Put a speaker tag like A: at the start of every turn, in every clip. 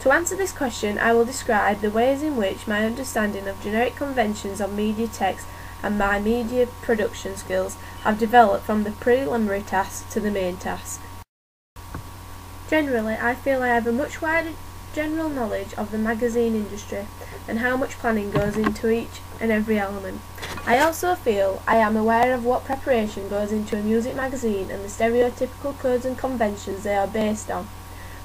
A: To answer this question, I will describe the ways in which my understanding of generic conventions of media text and my media production skills have developed from the preliminary task to the main task. Generally, I feel I have a much wider general knowledge of the magazine industry and how much planning goes into each and every element. I also feel I am aware of what preparation goes into a music magazine and the stereotypical codes and conventions they are based on.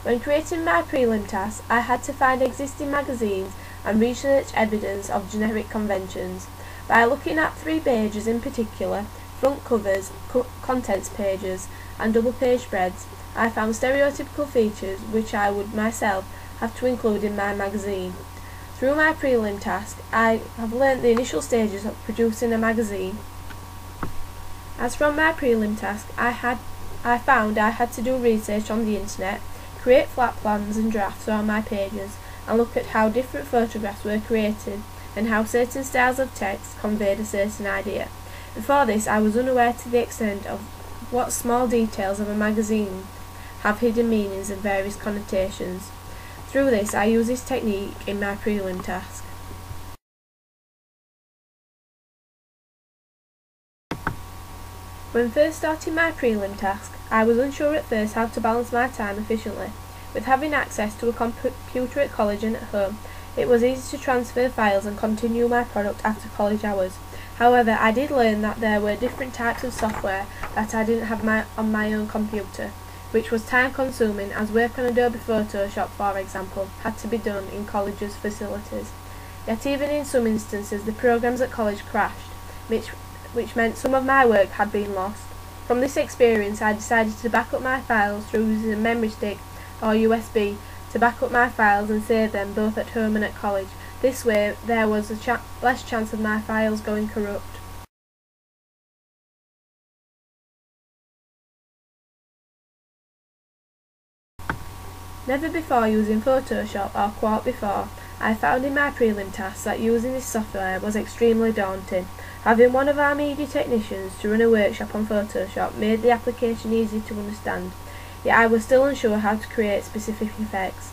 A: When creating my prelim task, I had to find existing magazines and research evidence of generic conventions. By looking at 3 pages in particular, front covers, contents pages, and double page spreads, I found stereotypical features which I would myself have to include in my magazine. Through my prelim task, I have learnt the initial stages of producing a magazine. As from my prelim task, I found I had to do research on the internet, create flat plans and drafts on my pages, and look at how different photographs were created and how certain styles of text conveyed a certain idea. Before this, I was unaware to the extent of what small details of a magazine have hidden meanings and various connotations. Through this, I use this technique in my prelim task. When first starting my prelim task, I was unsure at first how to balance my time efficiently. With having access to a computer at college and at home, it was easy to transfer files and continue my product after college hours. However, I did learn that there were different types of software that I didn't have on my own computer, which was time consuming, as work on Adobe Photoshop, for example, had to be done in college's facilities. Yet even in some instances the programs at college crashed, which meant some of my work had been lost. From this experience, I decided to back up my files through using a memory stick or USB to back up my files and save them both at home and at college. This way there was less chance of my files going corrupt. Never before using Photoshop or Quark before, I found in my prelim task that using this software was extremely daunting. Having one of our media technicians to run a workshop on Photoshop made the application easy to understand, yet I was still unsure how to create specific effects.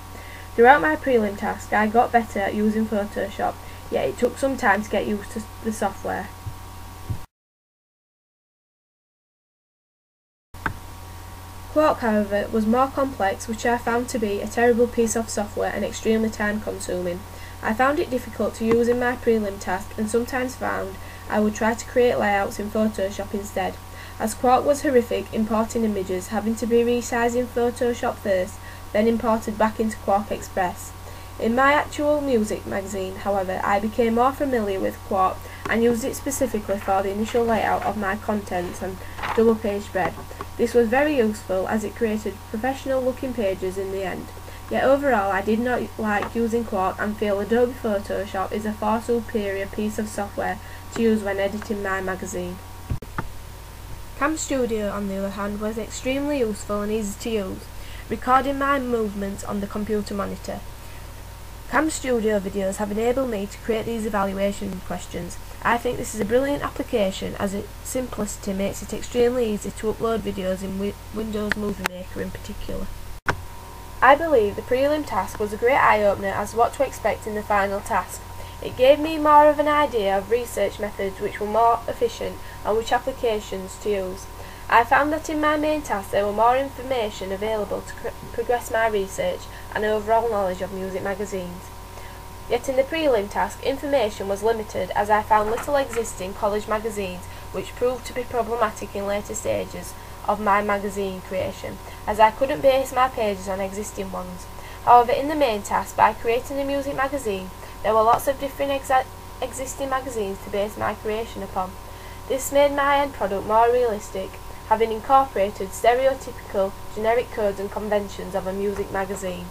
A: Throughout my prelim task, I got better at using Photoshop, yet it took some time to get used to the software. Quark, however, was more complex, which I found to be a terrible piece of software and extremely time consuming. I found it difficult to use in my prelim task and sometimes found I would try to create layouts in Photoshop instead. As Quark was horrific, importing images having to be resized in Photoshop first, then imported back into Quark Express. In my actual music magazine, however, I became more familiar with Quark and used it specifically for the initial layout of my contents and double page spread. This was very useful as it created professional looking pages in the end. Yet overall I did not like using Quark and feel Adobe Photoshop is a far superior piece of software to use when editing my magazine. Cam Studio, on the other hand, was extremely useful and easy to use, recording my movements on the computer monitor. Cam Studio videos have enabled me to create these evaluation questions. I think this is a brilliant application as its simplicity makes it extremely easy to upload videos in Windows Movie Maker in particular. I believe the prelim task was a great eye-opener as to what to expect in the final task. It gave me more of an idea of research methods which were more efficient and which applications to use. I found that in my main task there were more information available to progress my research and overall knowledge of music magazines. Yet in the prelim task, information was limited as I found little existing college magazines, which proved to be problematic in later stages of my magazine creation, as I couldn't base my pages on existing ones. However, in the main task, by creating a music magazine, there were lots of different existing magazines to base my creation upon. This made my end product more realistic, having incorporated stereotypical, generic codes and conventions of a music magazine.